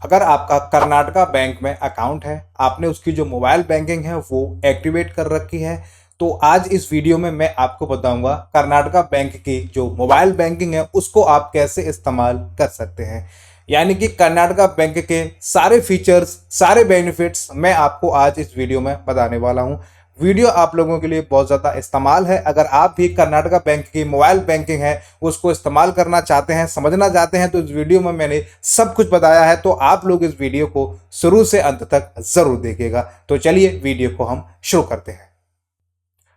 अगर आपका कर्नाटका बैंक में अकाउंट है, आपने उसकी जो मोबाइल बैंकिंग है वो एक्टिवेट कर रखी है, तो आज इस वीडियो में मैं आपको बताऊंगा कर्नाटका बैंक की जो मोबाइल बैंकिंग है उसको आप कैसे इस्तेमाल कर सकते हैं। यानी कि कर्नाटका बैंक के सारे फीचर्स, सारे बेनिफिट्स मैं आपको आज इस वीडियो में बताने वाला हूं। वीडियो आप लोगों के लिए बहुत ज़्यादा इस्तेमाल है। अगर आप भी कर्नाटका बैंक की मोबाइल बैंकिंग है उसको इस्तेमाल करना चाहते हैं, समझना चाहते हैं, तो इस वीडियो में मैंने सब कुछ बताया है, तो आप लोग इस वीडियो को शुरू से अंत तक ज़रूर देखिएगा। तो चलिए वीडियो को हम शुरू करते हैं।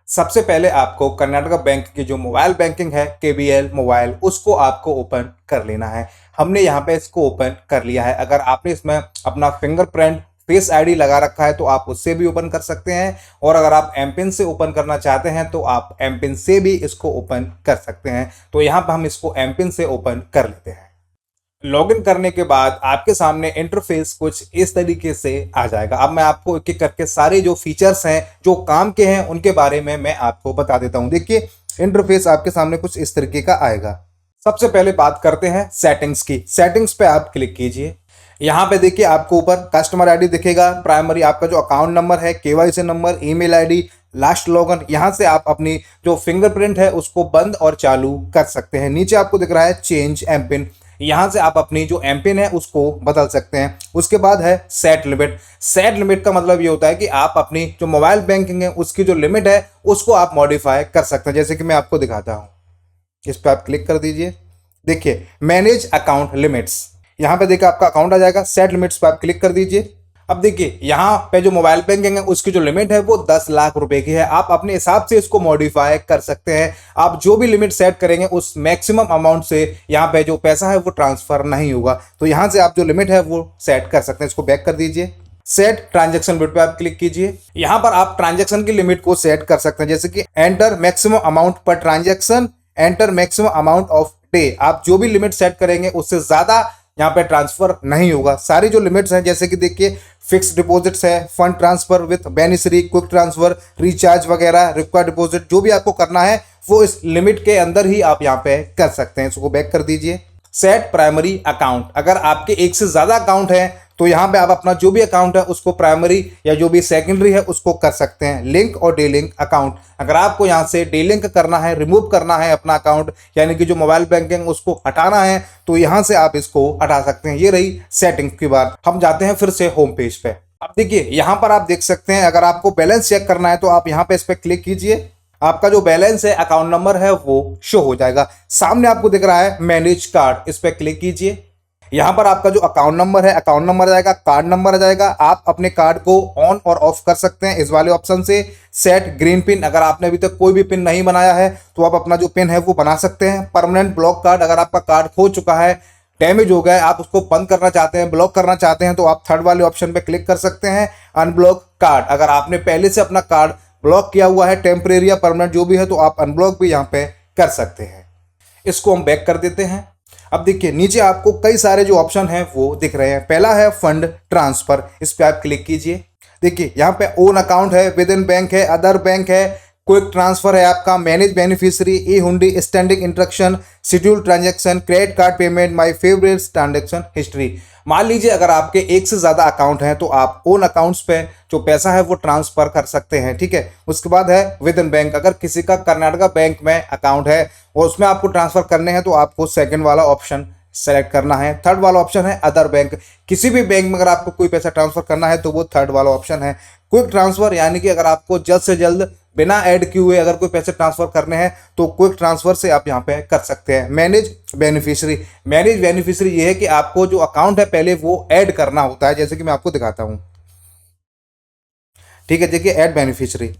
सबसे पहले आपको कर्नाटका बैंक की जो मोबाइल बैंकिंग है केबीएल मोबाइल, उसको आपको ओपन कर लेना है। हमने यहाँ पे इसको ओपन कर लिया है। अगर आपने इसमें अपना फिंगरप्रिंट फेस आईडी लगा रखा है तो आप उससे भी ओपन कर सकते हैं, और अगर आप एम पिन से ओपन करना चाहते हैं तो आप एम पिन से भी इसको ओपन कर सकते हैं। तो यहाँ पर हम इसको एम पिन से ओपन कर लेते हैं। लॉगिन करने के बाद आपके सामने इंटरफेस कुछ इस तरीके से आ जाएगा। अब मैं आपको एक एक करके सारे जो फीचर्स हैं, जो काम के हैं, उनके बारे में मैं आपको बता देता हूं। देखिए, इंटरफेस आपके सामने कुछ इस तरीके का आएगा। सबसे पहले बात करते हैं सेटिंग्स की। सेटिंग्स पे आप क्लिक कीजिए। यहाँ पे देखिए आपको ऊपर कस्टमर आईडी दिखेगा, प्राइमरी आपका जो अकाउंट नंबर है, KYC number, email ID, last login. यहाँ से आप अपनी जो फिंगरप्रिंट है उसको बंद और चालू कर सकते हैं। नीचे आपको दिख रहा है चेंज एम पिन, यहाँ से आप अपनी जो एम पिन है उसको बदल सकते हैं। उसके बाद है सेट लिमिट। सेट लिमिट का मतलब ये होता है कि आप अपनी जो मोबाइल बैंकिंग है उसकी जो लिमिट है उसको आप मॉडिफाई कर सकते हैं। जैसे कि मैं आपको दिखाता हूँ, इस पर आप क्लिक कर दीजिए। देखिए, मैनेज अकाउंट लिमिट्स, यहाँ पे देखिए आपका अकाउंट आ जाएगा। सेट लिमिट्स पर आप क्लिक कर दीजिए। अब देखिए यहाँ पे जो मोबाइल बैंकिंग है उसकी जो लिमिट है वो 10 लाख रुपए की है। आप अपने हिसाब से इसको मॉडिफाई कर सकते हैं। आप जो भी लिमिट सेट करेंगे उस मैक्सिमम अमाउंट से यहाँ पे जो पैसा है वो ट्रांसफर नहीं होगा। तो यहाँ से आप जो लिमिट है वो सेट कर सकते हैं। इसको बैक कर दीजिए। सेट ट्रांजैक्शन लिमिट पे आप क्लिक कीजिए। यहाँ पर आप ट्रांजैक्शन की लिमिट को सेट कर सकते हैं, जैसे कि एंटर मैक्सिमम अमाउंट पर transaction, enter maximum amount of day. आप जो भी लिमिट सेट करेंगे उससे ज्यादा यहाँ पे ट्रांसफर नहीं होगा। सारी जो लिमिट्स हैं, जैसे कि देखिए फिक्स डिपॉजिट्स है, fund transfer with beneficiary, quick transfer, recharge वगैरह, रिक्वायर्ड डिपॉजिट, जो भी आपको करना है वो इस लिमिट के अंदर ही आप यहाँ पे कर सकते हैं। इसको बैक कर दीजिए। सेट प्राइमरी अकाउंट, अगर आपके एक से ज्यादा अकाउंट है तो यहाँ पे आप अपना जो भी अकाउंट है उसको प्राइमरी या जो भी सेकेंडरी है उसको कर सकते हैं। लिंक और डीलिंक अकाउंट, अगर आपको यहाँ से डीलिंक करना है, रिमूव करना है अपना अकाउंट, यानी कि जो मोबाइल बैंकिंग उसको हटाना है, तो यहाँ से आप इसको हटा सकते हैं। ये रही सेटिंग की बात। हम जाते हैं फिर से होम पेज पे। अब देखिए यहाँ पर आप देख सकते हैं, अगर आपको बैलेंस चेक करना है तो आप यहाँ पे इस पर क्लिक कीजिए। आपका जो बैलेंस है, अकाउंट नंबर है, वो शो हो जाएगा। सामने आपको दिख रहा है मैनेज कार्ड, इस पर क्लिक कीजिए। यहाँ पर आपका जो अकाउंट नंबर है, अकाउंट नंबर आ जाएगा, कार्ड नंबर आ जाएगा। आप अपने कार्ड को ऑन और ऑफ कर सकते हैं इस वाले ऑप्शन से। सेट ग्रीन पिन, अगर आपने अभी तक कोई भी पिन नहीं बनाया है तो आप अपना जो पिन है वो बना सकते हैं। परमानेंट ब्लॉक कार्ड, अगर आपका कार्ड खो चुका है, डैमेज हो गया है, आप उसको बंद करना चाहते हैं, ब्लॉक करना चाहते हैं, तो आप थर्ड वाले ऑप्शन पे क्लिक कर सकते हैं। अनब्लॉक कार्ड, अगर आपने पहले से अपना कार्ड ब्लॉक किया हुआ है, टेम्परेरी या परमानेंट जो भी है, तो आप अनब्लॉक भी यहाँ पे कर सकते हैं। इसको हम बैक कर देते हैं। अब देखिए नीचे आपको कई सारे जो ऑप्शन हैं वो दिख रहे हैं। पहला है फंड ट्रांसफर, इस पे आप क्लिक कीजिए। देखिए यहाँ पे ओन अकाउंट है, विद इन बैंक है, अदर बैंक है, क्विक ट्रांसफर है आपका, मैनेज बेनिफिशियरी, ई हुंडी, standing instruction, schedule transaction, credit card payment, my favourite transaction history. मान लीजिए अगर आपके एक से ज्यादा अकाउंट हैं तो आप ओन अकाउंट्स पे जो पैसा है वो ट्रांसफर कर सकते हैं, ठीक है। उसके बाद है विद इन बैंक, अगर किसी का कर्नाटका बैंक में अकाउंट है और उसमें आपको ट्रांसफर करने हैं तो आपको सेकंड वाला ऑप्शन सेलेक्ट करना है। थर्ड वाला ऑप्शन है अदर बैंक, किसी भी बैंक में अगर आपको कोई पैसा ट्रांसफर करना है तो वो थर्ड वाला ऑप्शन है। क्विक ट्रांसफर, यानी कि अगर आपको जल्द से जल्द बिना ऐड किए हुए अगर कोई पैसे ट्रांसफर करने हैं तो क्विक ट्रांसफर से आप यहाँ पे कर सकते हैं। मैनेज बेनिफिशियरी, मैनेज बेनिफिशियरी ये है कि आपको जो अकाउंट है पहले वो ऐड करना होता है, जैसे कि मैं आपको दिखाता हूँ, ठीक है। देखिए ऐड बेनिफिशियरी,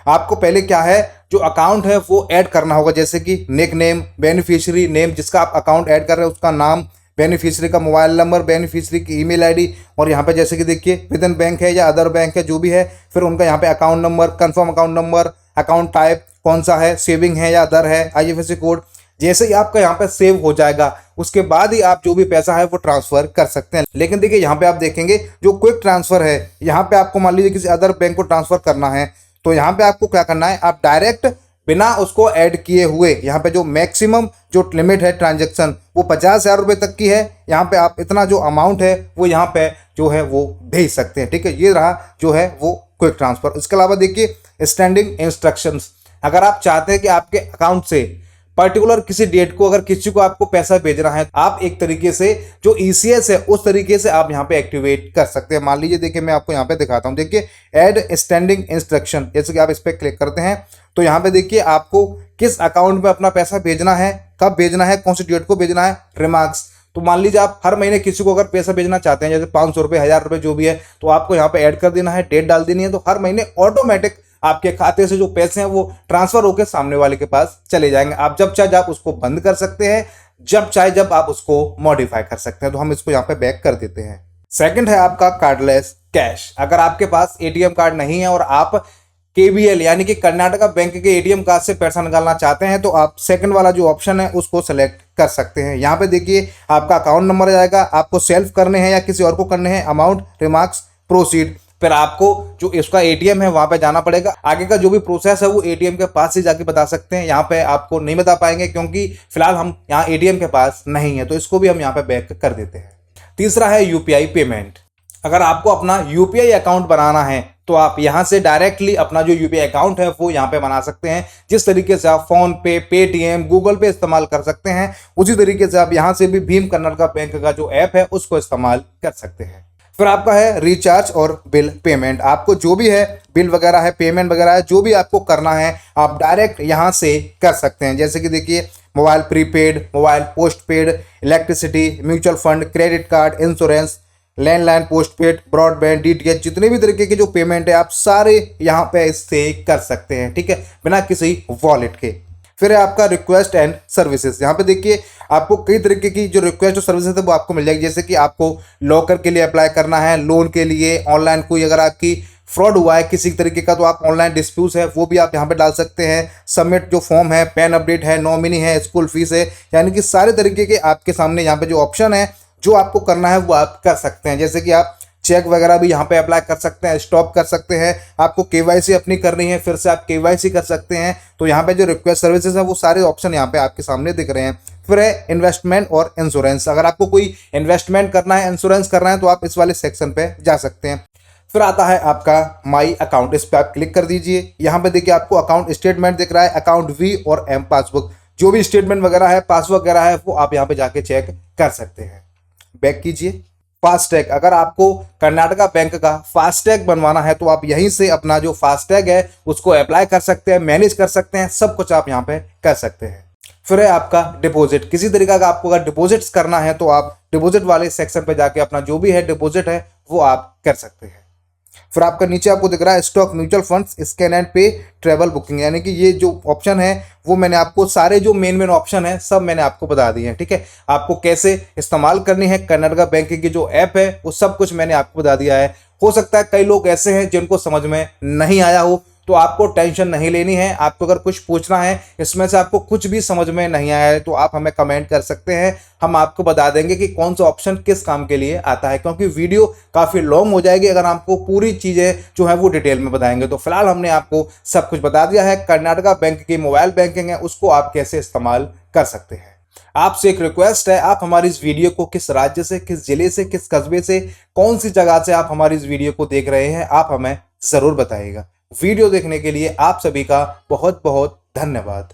आपको पहले क्या है, जो अकाउंट है वो ऐड करना होगा, जैसे कि निक नेम, बेनिफिशियरी नेम, जिसका आप अकाउंट ऐड कर रहे हैं उसका नाम, बेनिफिशियरी का मोबाइल नंबर, बेनिफिशियरी की ईमेल आईडी, और यहाँ पे जैसे कि देखिए विद इन बैंक है या अदर बैंक है जो भी है, फिर उनका यहाँ पे account number, confirm account number, account type कौन सा है, सेविंग है या अदर है, आईएफएससी कोड। जैसे ही आपका यहाँ पे सेव हो जाएगा उसके बाद ही आप जो भी पैसा है वो ट्रांसफर कर सकते हैं। लेकिन देखिए यहाँ पे आप देखेंगे जो क्विक ट्रांसफर है, यहाँ पे आपको मान लीजिए किसी अदर बैंक को ट्रांसफर करना है तो यहाँ पे आपको क्या करना है, आप डायरेक्ट बिना उसको ऐड किए हुए यहाँ पे जो मैक्सिमम जो लिमिट है ट्रांजैक्शन वो 50,000 रुपये तक की है। यहाँ पे आप इतना जो अमाउंट है वो यहाँ पे जो है वो भेज सकते हैं। ठीक है, ये रहा जो है वो क्विक ट्रांसफर। इसके अलावा देखिए स्टैंडिंग इंस्ट्रक्शंस, अगर आप चाहते हैं कि आपके अकाउंट से पर्टिकुलर किसी डेट को अगर किसी को आपको पैसा भेजना है, आप एक तरीके से जो ईसीएस है उस तरीके से आप यहाँ पे एक्टिवेट कर सकते हैं। मान लीजिए देखिए मैं आपको यहाँ पे दिखाता हूँ, देखिए ऐड स्टैंडिंग इंस्ट्रक्शन, जैसे कि आप इस पर क्लिक करते हैं तो यहाँ पे देखिए आपको किस अकाउंट में अपना पैसा भेजना है, कब भेजना है, कौन सी डेट को भेजना है, रिमार्क्स। तो मान लीजिए आप हर महीने किसी को अगर पैसा भेजना चाहते हैं, जैसे 500 रुपये, 1000 रुपये जो भी है, तो आपको यहाँ पे ऐड कर देना है, डेट डाल देनी है, तो हर महीने ऑटोमेटिक आपके खाते से जो पैसे हैं वो ट्रांसफर होकर सामने वाले के पास चले जाएंगे। आप जब चाहे आप उसको बंद कर सकते हैं, जब चाहे जब आप उसको मॉडिफाई कर सकते हैं। तो हम इसको यहाँ पे बैक कर देते हैं। सेकंड है आपका कार्डलेस कैश। अगर आपके पास एटीएम कार्ड नहीं है और आप केबीएल यानी कि कर्नाटका बैंक के एटीएम कार्ड से पैसा निकालना चाहते हैं, तो आप सेकंड वाला जो ऑप्शन है उसको सेलेक्ट कर सकते हैं। यहाँ पे देखिए आपका अकाउंट नंबर आ जाएगा, आपको सेल्फ करने हैं या किसी और को करने हैं, अमाउंट, रिमार्क्स, प्रोसीड। फिर आपको जो इसका एटीएम है वहां पे जाना पड़ेगा। आगे का जो भी प्रोसेस है वो एटीएम के पास ही जाके बता सकते हैं, यहाँ पे आपको नहीं बता पाएंगे क्योंकि फिलहाल हम यहाँ एटीएम के पास नहीं है, तो इसको भी हम यहाँ पे बैक कर देते हैं। तीसरा है यूपीआई पेमेंट। अगर आपको अपना यूपीआई अकाउंट बनाना है तो आप यहां से डायरेक्टली अपना जो यूपीआई अकाउंट है वो यहां पे बना सकते हैं। जिस तरीके से आप फोन पे, पेटीएम, गूगल पे इस्तेमाल कर सकते हैं, उसी तरीके से आप यहां से भी भीम कर्नाटका बैंक का जो ऐप है उसको इस्तेमाल कर सकते हैं। फिर आपका है रिचार्ज और बिल पेमेंट। आपको जो भी है बिल वगैरह है, पेमेंट वगैरह है, जो भी आपको करना है आप डायरेक्ट यहां से कर सकते हैं। जैसे कि देखिए mobile prepaid, mobile post paid, electricity, mutual fund, credit card, insurance, landline, postpaid, broadband, DTH, जितने भी तरीके के जो पेमेंट है आप सारे यहाँ पे इससे कर सकते हैं। ठीक है, बिना किसी वॉलेट के। फिर है आपका रिक्वेस्ट एंड सर्विसेज। यहाँ पे देखिए आपको कई तरीके की जो रिक्वेस्ट और सर्विसेज है वो आपको मिल जाएगी। जैसे कि आपको लॉकर के लिए अप्लाई करना है, लोन के लिए, ऑनलाइन कोई अगर आपकी फ्रॉड हुआ है किसी तरीके का तो आप ऑनलाइन डिस्प्यूट है वो भी आप यहाँ पे डाल सकते हैं। सबमिट जो फॉर्म है, पैन अपडेट है, नॉमिनी है, स्कूल फीस है, यानी कि सारे तरीके के आपके सामने यहाँ पे जो ऑप्शन है जो आपको करना है वो आप कर सकते हैं। जैसे कि आप चेक वगैरह भी यहाँ पे अप्लाई कर सकते हैं, स्टॉप कर सकते हैं। आपको केवाईसी अपनी करनी है, फिर से आप केवाईसी कर सकते हैं। तो यहाँ पे जो रिक्वेस्ट सर्विसेज है वो सारे ऑप्शन यहाँ पे आपके सामने दिख रहे हैं। फिर है इन्वेस्टमेंट और इंश्योरेंस। अगर आपको कोई इन्वेस्टमेंट करना है, इंश्योरेंस करना है तो आप इस वाले सेक्शन पे जा सकते हैं। फिर आता है आपका माई अकाउंट, इस पर आप क्लिक कर दीजिए। यहाँ पे देखिए आपको अकाउंट स्टेटमेंट दिख रहा है, अकाउंट वी और एम पासबुक, जो भी स्टेटमेंट वगैरह है, पासबुक वगैरह है वो आप यहाँ पे जाके चेक कर सकते हैं। बैक कीजिए। फास्टैग, अगर आपको कर्नाटका बैंक का फास्टैग बनवाना है तो आप यहीं से अपना जो फास्टैग है उसको अप्लाई कर सकते हैं, मैनेज कर सकते हैं, सब कुछ आप यहाँ पे कर सकते हैं। फिर है आपका डिपॉजिट। किसी तरीका का आपको अगर डिपॉजिट्स करना है तो आप डिपॉजिट वाले सेक्शन पे जाके अपना जो भी है डिपॉजिट है वो आप कर सकते हैं। फिर आपका नीचे आपको दिख रहा है stock, mutual funds, scan and पे, ट्रेवल बुकिंग, यानी कि ये जो ऑप्शन है वो मैंने आपको सारे जो मेन ऑप्शन है सब मैंने आपको बता दिए हैं। ठीक है, आपको कैसे इस्तेमाल करनी है कर्नाटका बैंक की जो ऐप है वो सब कुछ मैंने आपको बता दिया है। हो सकता है कई लोग ऐसे हैं जिनको समझ में नहीं आया हो, तो आपको टेंशन नहीं लेनी है। आपको अगर कुछ पूछना है, इसमें से आपको कुछ भी समझ में नहीं आया है तो आप हमें कमेंट कर सकते हैं, हम आपको बता देंगे कि कौन सा ऑप्शन किस काम के लिए आता है। क्योंकि वीडियो काफ़ी लॉन्ग हो जाएगी अगर आपको पूरी चीज़ें जो है वो डिटेल में बताएंगे। तो फिलहाल हमने आपको सब कुछ बता दिया है। कर्नाटका बैंक की मोबाइल बैंकिंग है उसको आप कैसे इस्तेमाल कर सकते हैं। आपसे एक रिक्वेस्ट है, आप हमारी इस वीडियो को किस राज्य से, किस जिले से, किस कस्बे से, कौन सी जगह से आप हमारी इस वीडियो को देख रहे हैं, आप हमें ज़रूर बताइएगा। वीडियो देखने के लिए आप सभी का बहुत बहुत धन्यवाद।